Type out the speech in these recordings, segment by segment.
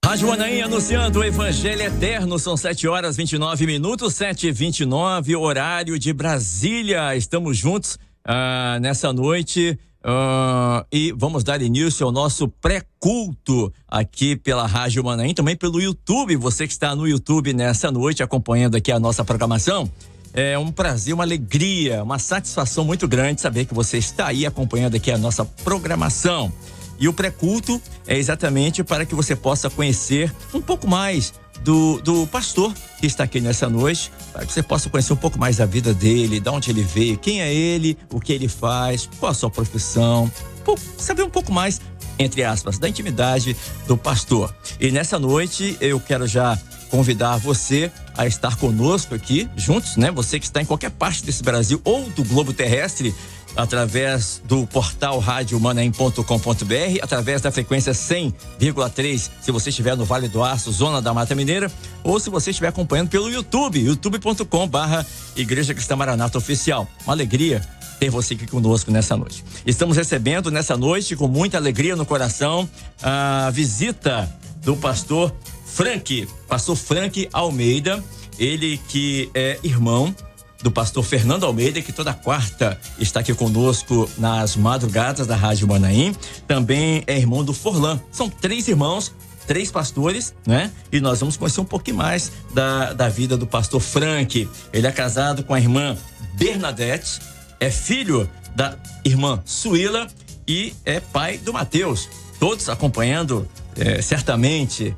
Rádio Manaim anunciando o Evangelho Eterno, são 7h29, 7h29, horário de Brasília. Estamos juntos nessa noite e vamos dar início ao nosso pré-culto aqui pela Rádio Manaim, também pelo YouTube. Você que está no YouTube nessa noite acompanhando aqui a nossa programação. É um prazer, uma alegria, uma satisfação muito grande saber que você está aí acompanhando aqui a nossa programação. E o pré-culto é exatamente para que você possa conhecer um pouco mais do pastor que está aqui nessa noite, para que você possa conhecer um pouco mais da vida dele, de onde ele veio, quem é ele, o que ele faz, qual a sua profissão, saber um pouco mais, entre aspas, da intimidade do pastor. E nessa noite eu quero já convidar você a estar conosco aqui, juntos, né? Você que está em qualquer parte desse Brasil ou do globo terrestre, através do portal radiomanaim.com.br, através da frequência 100,3, se você estiver no Vale do Aço, zona da Mata Mineira, ou se você estiver acompanhando pelo YouTube, youtube.com/Igreja Cristã Maranata Oficial. Uma alegria ter você aqui conosco nessa noite. Estamos recebendo nessa noite, com muita alegria no coração, a visita do pastor Frank Almeida, ele que é irmão do pastor Fernando Almeida, que toda quarta está aqui conosco nas madrugadas da Rádio Manaim. Também é irmão do Forlan. São 3 irmãos, 3 pastores, né? E nós vamos conhecer um pouquinho mais da vida do pastor Frank. Ele é casado com a irmã Bernadette, é filho da irmã Suíla e é pai do Mateus. Todos acompanhando certamente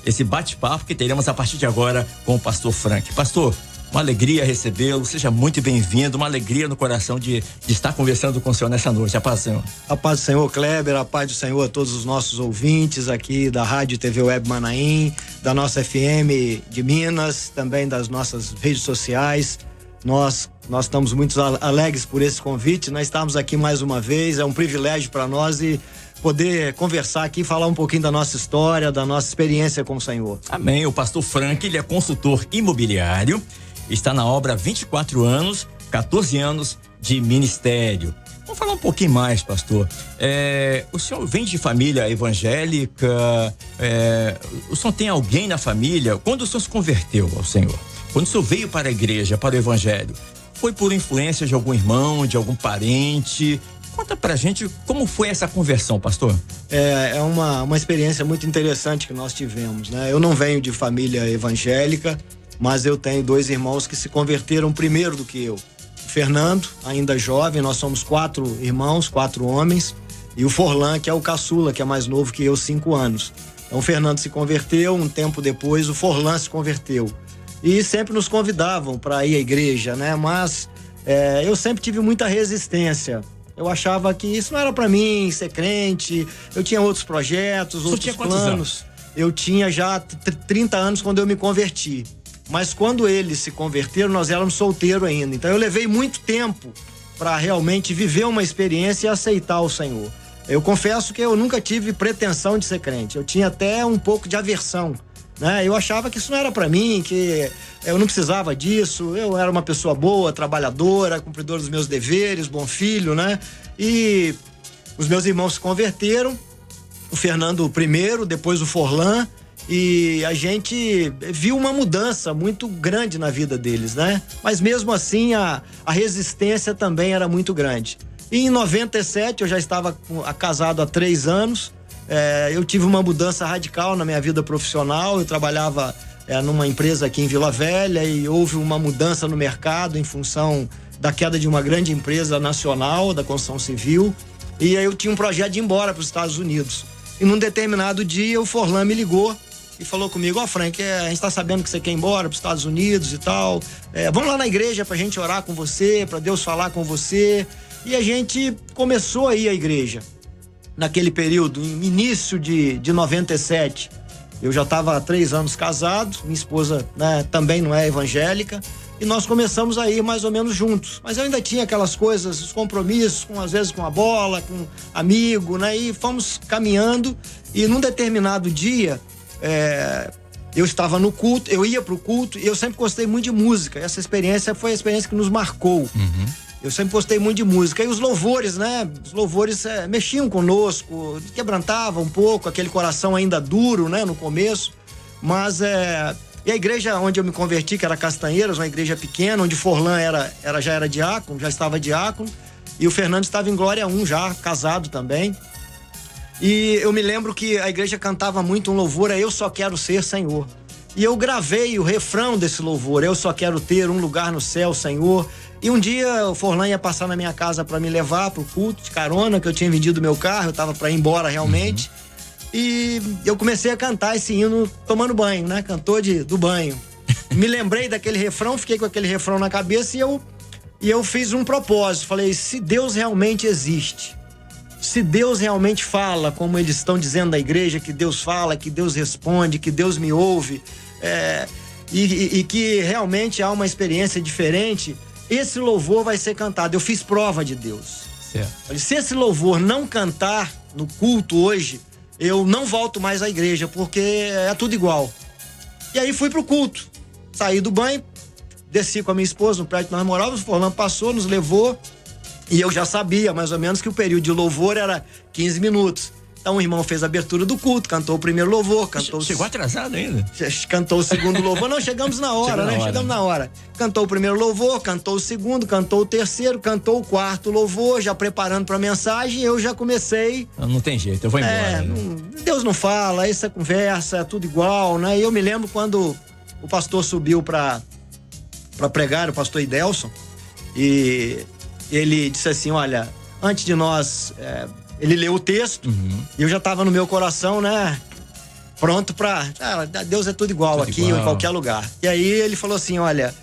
esse bate-papo que teremos a partir de agora com o pastor Frank. Pastor, uma alegria recebê-lo, seja muito bem-vindo, uma alegria no coração de estar conversando com o senhor nessa noite. A paz do Senhor. A paz do Senhor, Kleber, a paz do Senhor a todos os nossos ouvintes aqui da Rádio e TV Web Manaim, da nossa FM de Minas, também das nossas redes sociais. Nós estamos muito alegres por esse convite, nós estamos aqui mais uma vez, é um privilégio para nós e poder conversar aqui, falar um pouquinho da nossa história, da nossa experiência com o Senhor. Amém. O pastor Frank, ele é consultor imobiliário, está na obra há 24 anos, 14 anos de ministério. Vamos falar um pouquinho mais, pastor. O senhor vem de família evangélica, o senhor tem alguém na família? Quando o senhor se converteu ao Senhor? Quando o senhor veio para a igreja, para o evangelho, foi por influência de algum irmão, de algum parente? Conta pra gente como foi essa conversão, pastor. É uma experiência muito interessante que nós tivemos, né? Eu não venho de família evangélica, mas eu tenho 2 irmãos que se converteram primeiro do que eu. O Fernando, ainda jovem, nós somos 4 irmãos, 4 homens, e o Forlan, que é o caçula, que é mais novo que eu, 5 anos. Então o Fernando se converteu, um tempo depois o Forlan se converteu. E sempre nos convidavam para ir à igreja, né? Mas eu sempre tive muita resistência. Eu achava que isso não era para mim, ser crente. Eu tinha outros projetos, outros planos. Eu tinha já 30 anos quando eu me converti. Mas quando eles se converteram, nós éramos solteiros ainda. Então eu levei muito tempo para realmente viver uma experiência e aceitar o Senhor. Eu confesso que eu nunca tive pretensão de ser crente. Eu tinha até um pouco de aversão, né? Eu achava que isso não era para mim, que eu não precisava disso. Eu era uma pessoa boa, trabalhadora, cumpridora dos meus deveres, bom filho, né? E os meus irmãos se converteram, o Fernando primeiro, depois o Forlan, e a gente viu uma mudança muito grande na vida deles, né? Mas mesmo assim a resistência também era muito grande. E em 97 eu já estava casado há 3 anos. Eu tive uma mudança radical na minha vida profissional. Eu trabalhava numa empresa aqui em Vila Velha e houve uma mudança no mercado em função da queda de uma grande empresa nacional da construção civil. E aí eu tinha um projeto de ir embora para os Estados Unidos. E num determinado dia o Forlan me ligou e falou comigo: Frank, a gente tá sabendo que você quer ir embora para os Estados Unidos e tal. Vamos lá na igreja pra gente orar com você, pra Deus falar com você. E a gente começou a ir à igreja. Naquele período, início de 97, eu já estava há 3 anos casado, minha esposa, né, também não é evangélica, e nós começamos a ir mais ou menos juntos. Mas eu ainda tinha aquelas coisas, os compromissos, às vezes com a bola, com amigo, né, e fomos caminhando, e num determinado dia, eu estava no culto, eu ia pro culto, e eu sempre gostei muito de música. Essa experiência foi a experiência que nos marcou. Eu sempre gostei muito de música. E os louvores, né? Os louvores mexiam conosco, quebrantavam um pouco, aquele coração ainda duro, né? No começo. Mas e a igreja onde eu me converti, que era Castanheiras, uma igreja pequena, onde Forlan já era diácono, já estava diácono. E o Fernando estava em Glória 1 já, casado também. E eu me lembro que a igreja cantava muito um louvor, Eu Só Quero Ser Senhor. E eu gravei o refrão desse louvor, Eu só quero ter um lugar no céu, Senhor. E um dia o Forlan ia passar na minha casa para me levar pro culto de carona, que eu tinha vendido meu carro, eu tava para ir embora realmente. E eu comecei a cantar esse hino tomando banho, né? Cantor do banho. Me lembrei daquele refrão, fiquei com aquele refrão na cabeça e eu fiz um propósito. Falei, se Deus realmente existe, se Deus realmente fala, como eles estão dizendo da igreja, que Deus fala, que Deus responde, que Deus me ouve, e que realmente há uma experiência diferente, esse louvor vai ser cantado. Eu fiz prova de Deus. Certo. Falei, se esse louvor não cantar no culto hoje, eu não volto mais à igreja, porque é tudo igual. E aí fui pro culto. Saí do banho, desci com a minha esposa no prédio que nós morávamos, o Forlan passou, nos levou, e eu já sabia mais ou menos que o período de louvor era 15 minutos. Então o irmão fez a abertura do culto, cantou o primeiro louvor, Chegou atrasado ainda? Cantou o segundo louvor. Não, chegamos na hora, né? Chegamos na hora. Cantou o primeiro louvor, cantou o segundo, cantou o terceiro, cantou o quarto louvor, já preparando pra mensagem, eu já comecei. Não tem jeito, eu vou embora. Deus não fala, essa conversa é tudo igual, né? E eu me lembro quando o pastor subiu pra pregar, o pastor Idelson, e ele disse assim, olha, antes de nós... ele leu o texto, e eu já tava no meu coração, né? Pronto pra... Deus é tudo igual aqui ou em qualquer lugar. E aí ele falou assim, olha,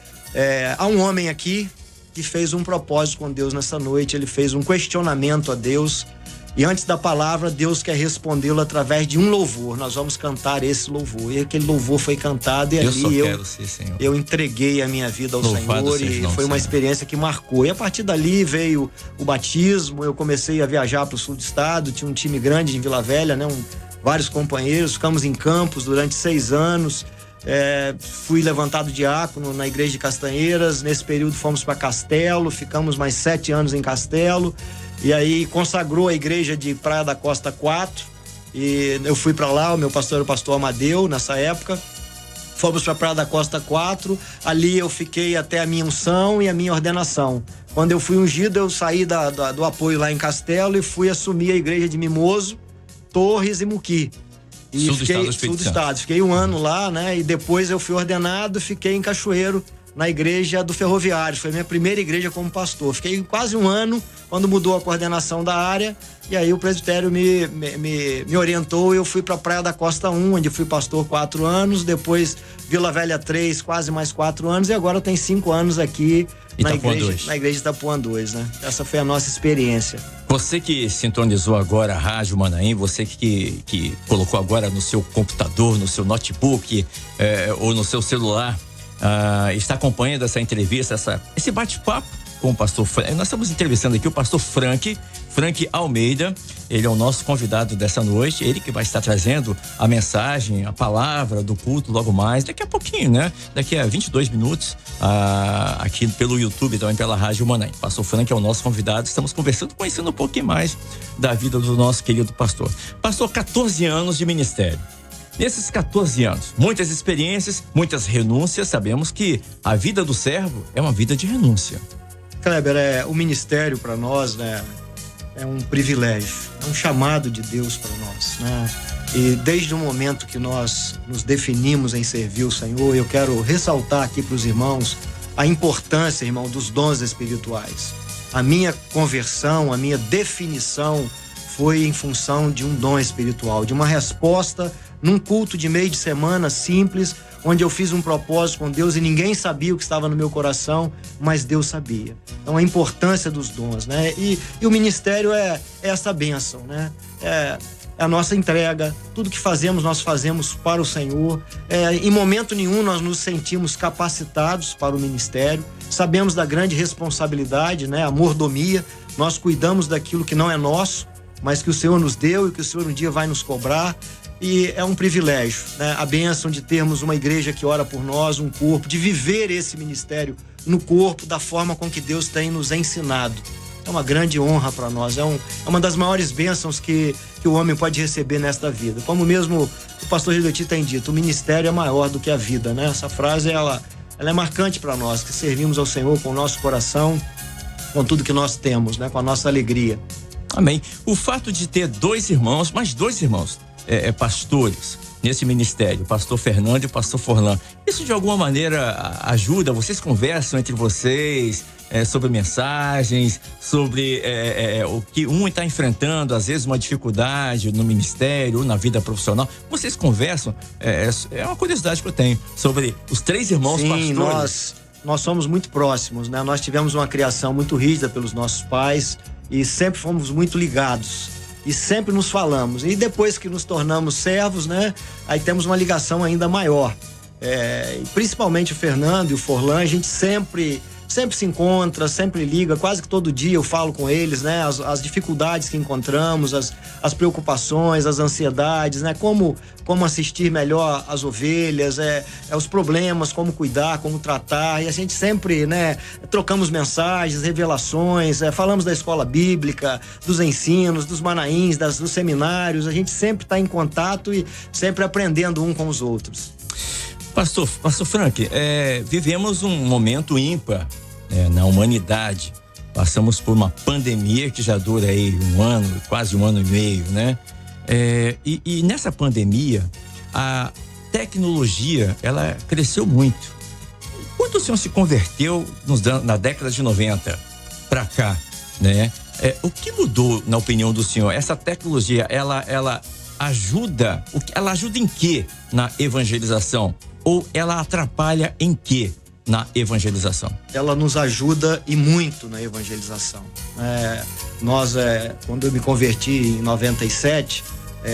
há um homem aqui que fez um propósito com Deus nessa noite, ele fez um questionamento a Deus, e antes da palavra, Deus quer respondê-lo através de um louvor. Nós vamos cantar esse louvor. E aquele louvor foi cantado, e ali eu entreguei a minha vida ao Senhor, e foi uma experiência que marcou. E a partir dali veio o batismo, eu comecei a viajar para o sul do estado, tinha um time grande em Vila Velha, né? Vários companheiros, ficamos em Campos durante 6 anos. Fui levantado diácono na igreja de Castanheiras. Nesse período fomos para Castelo, ficamos mais 7 anos em Castelo. E aí consagrou a igreja de Praia da Costa 4, e eu fui para lá, o meu pastor era o pastor Amadeu nessa época. Fomos para Praia da Costa 4, ali eu fiquei até a minha unção e a minha ordenação. Quando eu fui ungido, eu saí do apoio lá em Castelo e fui assumir a igreja de Mimoso, Torres e Muqui. E sul do estado. Fiquei 1 ano lá, né? E depois eu fui ordenado, fiquei em Cachoeiro, na igreja do Ferroviário. Foi a minha primeira igreja como pastor. Fiquei quase 1 ano quando mudou a coordenação da área, e aí o presbitério me orientou e eu fui para Praia da Costa 1, onde fui pastor 4 anos, depois Vila Velha 3, quase mais 4 anos, e agora eu tenho 5 anos aqui na igreja de Itapuã 2, né? Essa foi a nossa experiência. Você que sintonizou agora a Rádio Manaim, você que colocou agora no seu computador, no seu notebook, ou no seu celular, está acompanhando essa entrevista, esse bate-papo com o pastor Frank. Nós estamos entrevistando aqui o pastor Frank Almeida. Ele é o nosso convidado dessa noite, ele que vai estar trazendo a mensagem, a palavra do culto logo mais, daqui a pouquinho, né? Daqui a 22 minutos, aqui pelo YouTube, também pela Rádio Manaim. Pastor Frank é o nosso convidado, estamos conhecendo um pouquinho mais da vida do nosso querido pastor. Pastor, 14 anos de ministério. Nesses 14 anos, muitas experiências, muitas renúncias. Sabemos que a vida do servo é uma vida de renúncia. Kleber, o ministério para nós, né, é um privilégio, é um chamado de Deus para nós, né? E desde o momento que nós nos definimos em servir o Senhor, eu quero ressaltar aqui para os irmãos a importância, irmão, dos dons espirituais. A minha conversão, a minha definição foi em função de um dom espiritual, de uma resposta num culto de meio de semana simples, onde eu fiz um propósito com Deus e ninguém sabia o que estava no meu coração, mas Deus sabia. Então a importância dos dons, né? E o ministério é essa bênção, né? É a nossa entrega, tudo que fazemos, nós fazemos para o Senhor. Em momento nenhum nós nos sentimos capacitados para o ministério, sabemos da grande responsabilidade, né? A mordomia, nós cuidamos daquilo que não é nosso, mas que o Senhor nos deu e que o Senhor um dia vai nos cobrar. E é um privilégio, né? A bênção de termos uma igreja que ora por nós, um corpo, de viver esse ministério no corpo da forma com que Deus tem nos ensinado. É uma grande honra para nós, é uma das maiores bênçãos que o homem pode receber nesta vida. Como mesmo o pastor Gilberti tem dito, o ministério é maior do que a vida, né? Essa frase, ela é marcante para nós, que servimos ao Senhor com o nosso coração, com tudo que nós temos, né? Com a nossa alegria. Amém. O fato de ter dois irmãos, pastores nesse ministério, o pastor Fernando e o pastor Forlan, isso de alguma maneira ajuda? Vocês conversam entre vocês sobre mensagens, sobre o que um está enfrentando, às vezes uma dificuldade no ministério ou na vida profissional? Vocês conversam? É uma curiosidade que eu tenho sobre os três irmãos pastores. Sim, nós somos muito próximos, né? Nós tivemos uma criação muito rígida pelos nossos pais e sempre fomos muito ligados. E sempre nos falamos. E depois que nos tornamos servos, né? Aí temos uma ligação ainda maior. Principalmente o Fernando e o Forlan, a gente sempre se encontra, sempre liga, quase que todo dia eu falo com eles, né? As dificuldades que encontramos, as preocupações, as ansiedades, né? Como assistir melhor as ovelhas, os problemas, como cuidar, como tratar, e a gente sempre, né? Trocamos mensagens, revelações, falamos da escola bíblica, dos ensinos, dos manaíns, dos seminários, a gente sempre está em contato e sempre aprendendo um com os outros. Pastor Frank, vivemos um momento ímpar na humanidade. Passamos por uma pandemia que já dura aí quase um ano e meio, né? E nessa pandemia, a tecnologia, ela cresceu muito. Quando o senhor se converteu na década de 90 para cá, né? O que mudou, na opinião do senhor? Essa tecnologia, ela ajuda em quê na evangelização? Ou ela atrapalha em quê na evangelização? Ela nos ajuda e muito na evangelização. Quando eu me converti em 97,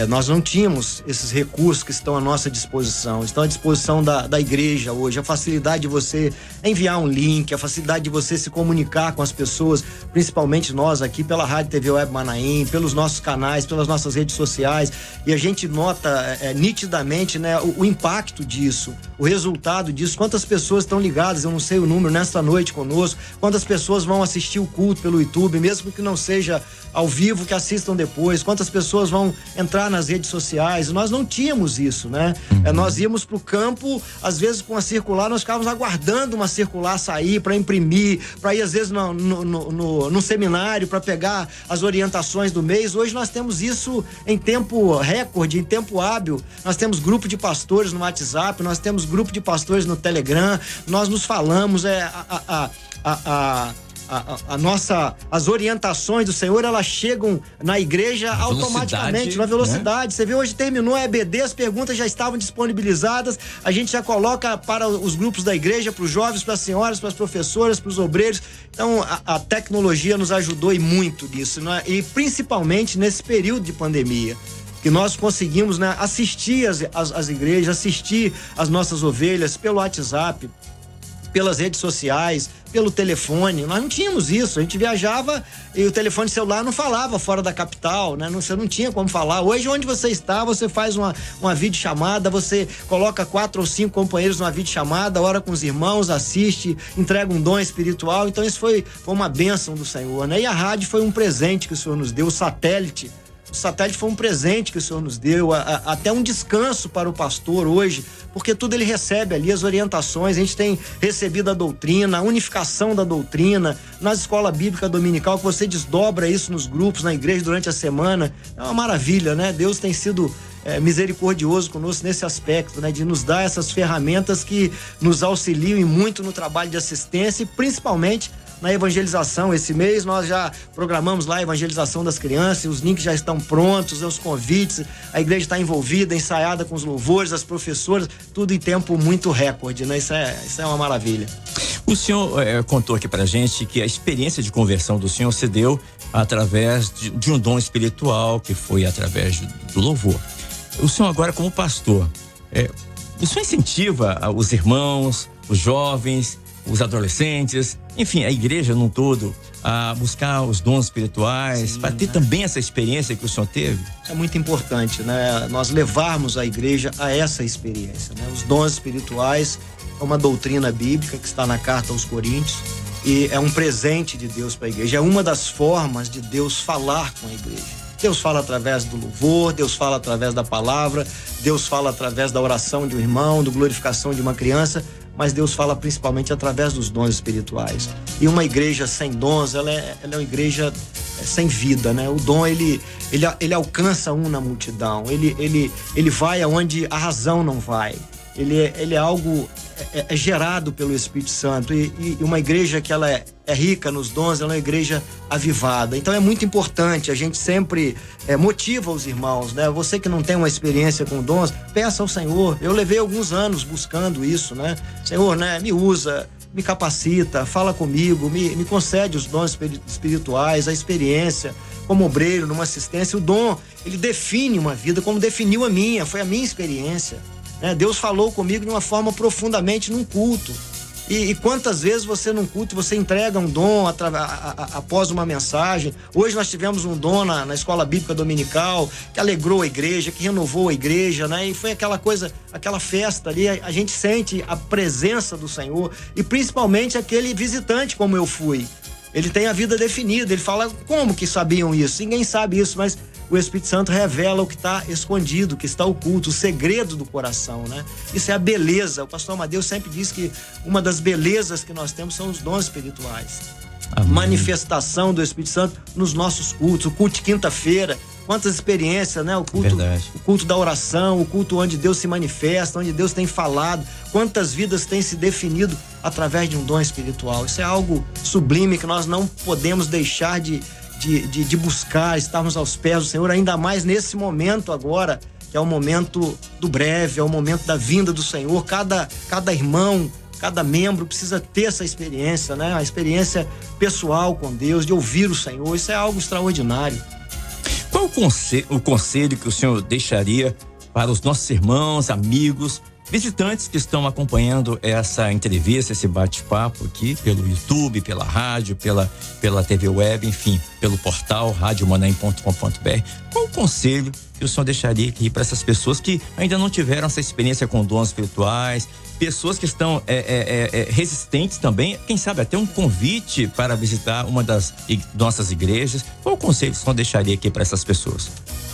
nós não tínhamos esses recursos que estão à nossa disposição, estão à disposição da igreja hoje. A facilidade de você enviar um link, a facilidade de você se comunicar com as pessoas, principalmente nós aqui pela Rádio TV Web Manaim, pelos nossos canais, pelas nossas redes sociais, e a gente nota nitidamente, né, o impacto disso, o resultado disso. Quantas pessoas estão ligadas, eu não sei o número, nesta noite conosco, quantas pessoas vão assistir o culto pelo YouTube, mesmo que não seja ao vivo, que assistam depois, quantas pessoas vão entrar nas redes sociais. Nós não tínhamos isso, né? Nós íamos pro campo, às vezes com a circular, nós ficávamos aguardando uma circular sair para imprimir, para ir às vezes no seminário, para pegar as orientações do mês. Hoje nós temos isso em tempo recorde, em tempo hábil. Nós temos grupo de pastores no WhatsApp, nós temos grupo de pastores no Telegram, nós nos falamos, as orientações do Senhor, elas chegam na igreja automaticamente, na velocidade, né? Você vê, hoje terminou a EBD, as perguntas já estavam disponibilizadas, a gente já coloca para os grupos da igreja, para os jovens, para as senhoras, para as professoras, para os obreiros. Então a tecnologia nos ajudou e muito nisso, né? E principalmente nesse período de pandemia, que nós conseguimos, né, assistir as igrejas, assistir as nossas ovelhas pelo WhatsApp, pelas redes sociais, pelo telefone. Nós não tínhamos isso, a gente viajava e o telefone celular não falava fora da capital, né? Você não tinha como falar. Hoje, onde você está, você faz uma videochamada, você coloca 4 ou 5 companheiros numa videochamada, ora com os irmãos, assiste, entrega um dom espiritual. Então isso foi uma bênção do Senhor, né? E a rádio foi um presente que o Senhor nos deu, o satélite foi um presente que o Senhor nos deu, até um descanso para o pastor hoje, porque tudo ele recebe ali, as orientações. A gente tem recebido a doutrina, a unificação da doutrina, na escola bíblica dominical, que você desdobra isso nos grupos, na igreja durante a semana. É uma maravilha, né? Deus tem sido misericordioso conosco nesse aspecto, né? De nos dar essas ferramentas que nos auxiliam muito no trabalho de assistência e principalmente na evangelização. Esse mês nós já programamos lá a evangelização das crianças, os links já estão prontos, os convites, a igreja está envolvida, ensaiada com os louvores, as professoras, tudo em tempo muito recorde, né? Isso é uma maravilha. O senhor contou aqui pra gente que a experiência de conversão do senhor se deu através de um dom espiritual, que foi através do louvor. O senhor agora, como pastor, o senhor incentiva os irmãos, os jovens, os adolescentes, enfim, a igreja num todo, a buscar os dons espirituais, para ter também essa experiência que o senhor teve? Isso é muito importante, né? Nós levarmos a igreja a essa experiência, né? Os dons espirituais é uma doutrina bíblica que está na carta aos Coríntios e é um presente de Deus para a igreja. É uma das formas de Deus falar com a igreja. Deus fala através do louvor, Deus fala através da palavra, Deus fala através da oração de um irmão, da glorificação de uma criança, mas Deus fala principalmente através dos dons espirituais. E uma igreja sem dons, ela é uma igreja sem vida, né? O dom, ele alcança um na multidão, ele vai aonde a razão não vai. Ele é algo gerado pelo Espírito Santo e uma igreja que ela é rica nos dons, ela é uma igreja avivada. Então é muito importante, a gente sempre motiva os irmãos, né? Você que não tem uma experiência com dons, peça ao Senhor. Eu levei alguns anos buscando isso, né? Senhor, né? Me usa, me capacita, fala comigo, me concede os dons espirituais, a experiência como obreiro, numa assistência. O dom, ele define uma vida como definiu a minha, foi a minha experiência. Deus falou comigo de uma forma profundamente num culto. E quantas vezes você num culto, você entrega um dom após uma mensagem. Hoje nós tivemos um dom na escola bíblica dominical, que alegrou a igreja, que renovou a igreja, né? E foi aquela coisa, aquela festa ali, a gente sente a presença do Senhor, e principalmente aquele visitante como eu fui. Ele tem a vida definida, ele fala, como que sabiam isso? Ninguém sabe isso, mas o Espírito Santo revela o que está escondido, o que está oculto, o segredo do coração, né? Isso é a beleza. O pastor Amadeu sempre diz que uma das belezas que nós temos são os dons espirituais. Amém. Manifestação do Espírito Santo nos nossos cultos, o culto de quinta-feira, quantas experiências, né? O culto da oração, o culto onde Deus se manifesta, onde Deus tem falado, quantas vidas têm se definido através de um dom espiritual. Isso é algo sublime que nós não podemos deixar de buscar, estarmos aos pés do Senhor, ainda mais nesse momento agora, que é o momento do breve, é o momento da vinda do Senhor. Cada irmão, cada membro precisa ter essa experiência, né? A experiência pessoal com Deus, de ouvir o Senhor. Isso é algo extraordinário. Qual o conselho que o senhor deixaria para os nossos irmãos, amigos, visitantes que estão acompanhando essa entrevista, esse bate-papo aqui pelo YouTube, pela rádio, pela TV web, enfim, pelo portal radiomaném.com.br? Qual o conselho que o senhor deixaria aqui para essas pessoas que ainda não tiveram essa experiência com dons espirituais, pessoas que estão resistentes também, quem sabe até um convite para visitar uma das nossas igrejas? Qual o conselho que o senhor deixaria aqui para essas pessoas?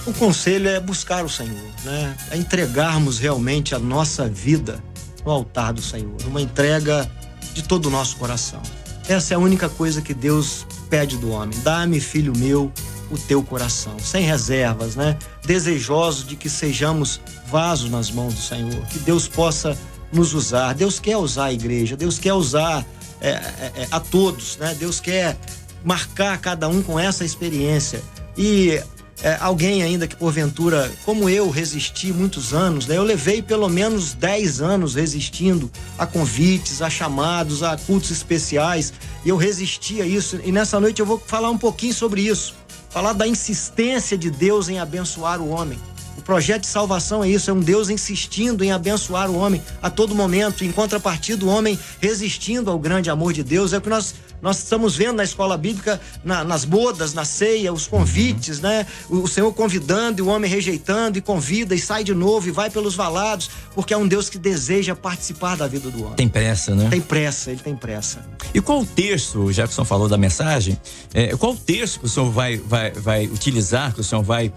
O conselho é buscar o Senhor, né? É entregarmos realmente a nossa vida no altar do Senhor, uma entrega de todo o nosso coração. Essa é a única coisa que Deus pede do homem. Dá-me, filho meu, o teu coração, sem reservas, né? Desejosos de que sejamos vasos nas mãos do Senhor, que Deus possa nos usar. Deus quer usar a igreja, Deus quer usar a todos, né? Deus quer marcar cada um com essa experiência. E alguém ainda que porventura, como eu, resisti muitos anos, né? Eu levei pelo menos 10 anos resistindo a convites, a chamados, a cultos especiais, e eu resisti a isso. E nessa noite eu vou falar um pouquinho sobre isso, falar da insistência de Deus em abençoar o homem. O projeto de salvação é isso, é um Deus insistindo em abençoar o homem a todo momento, em contrapartida o homem resistindo ao grande amor de Deus. É o que nós estamos vendo na escola bíblica, nas bodas, na ceia, os convites, né? O Senhor convidando e o homem rejeitando, e convida e sai de novo e vai pelos valados, porque é um Deus que deseja participar da vida do homem. Tem pressa, né? Tem pressa, ele tem pressa. E qual o texto, já que o senhor falou da mensagem, qual o texto que o senhor vai utilizar, que o senhor vai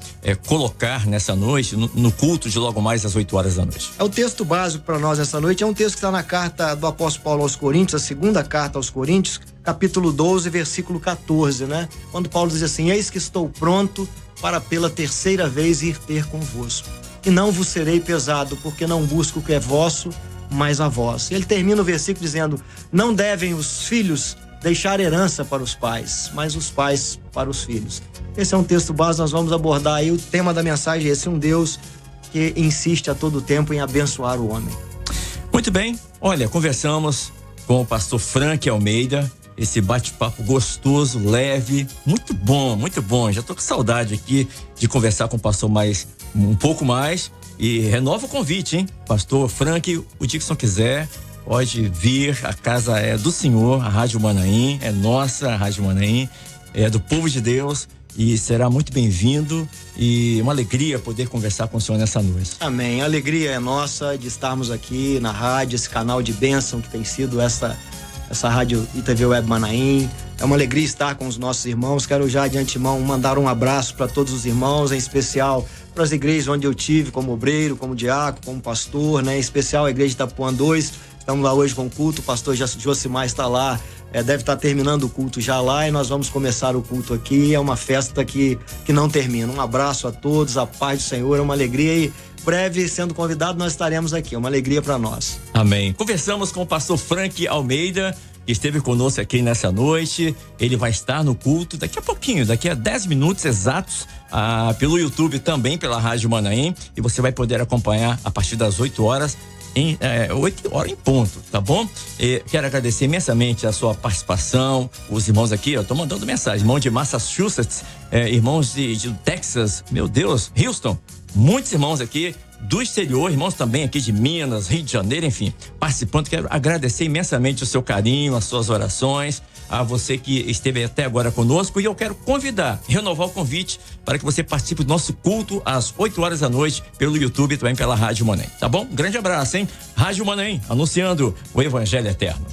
colocar nessa noite, no culto de logo mais às 8 horas da noite? O texto básico para nós nessa noite é um texto que está na carta do apóstolo Paulo aos Coríntios, a segunda carta aos Coríntios, capítulo 12, versículo 14, né? Quando Paulo diz assim: eis que estou pronto para pela terceira vez ir ter convosco, e não vos serei pesado, porque não busco o que é vosso, mas a vós. E ele termina o versículo dizendo: não devem os filhos deixar herança para os pais, mas os pais para os filhos. Esse é um texto básico, nós vamos abordar aí. O tema da mensagem é esse: um Deus que insiste a todo tempo em abençoar o homem. Muito bem, olha, conversamos com o pastor Frank Almeida, esse bate-papo gostoso, leve, muito bom. Já tô com saudade aqui de conversar com o pastor um pouco mais, e renova o convite, hein? Pastor Frank, o dia que o senhor quiser, pode vir, a casa é do Senhor, a Rádio Manaim, é nossa, a Rádio Manaim, é do povo de Deus, e será muito bem-vindo e uma alegria poder conversar com o senhor nessa noite. Amém, a alegria é nossa de estarmos aqui na rádio, esse canal de bênção que tem sido essa rádio ITV Web Manaim. É uma alegria estar com os nossos irmãos. Quero já de antemão mandar um abraço para todos os irmãos, em especial para as igrejas onde eu tive como obreiro, como diácono, como pastor, né? Em especial a igreja de Itapuã 2. Estamos lá hoje com o culto, o pastor Josimar está lá, deve estar terminando o culto já lá e nós vamos começar o culto aqui. É uma festa que não termina. Um abraço a todos, a paz do Senhor, é uma alegria e breve, sendo convidado, nós estaremos aqui. É uma alegria para nós. Amém. Conversamos com o pastor Frank Almeida, que esteve conosco aqui nessa noite. Ele vai estar no culto daqui a pouquinho, daqui a 10 minutos exatos, pelo YouTube, também pela Rádio Manaim, e você vai poder acompanhar a partir das 8 horas 8 horas em ponto, tá bom? Quero agradecer imensamente a sua participação, os irmãos aqui, eu tô mandando mensagem, irmão de Massachusetts, irmãos de Texas, meu Deus, Houston, muitos irmãos aqui do exterior, irmãos também aqui de Minas, Rio de Janeiro, enfim, participando. Quero agradecer imensamente o seu carinho, as suas orações, a você que esteve até agora conosco, e eu quero renovar o convite para que você participe do nosso culto às 8 horas da noite pelo YouTube e também pela Rádio Manaim, tá bom? Um grande abraço, hein? Rádio Manaim, anunciando o Evangelho Eterno.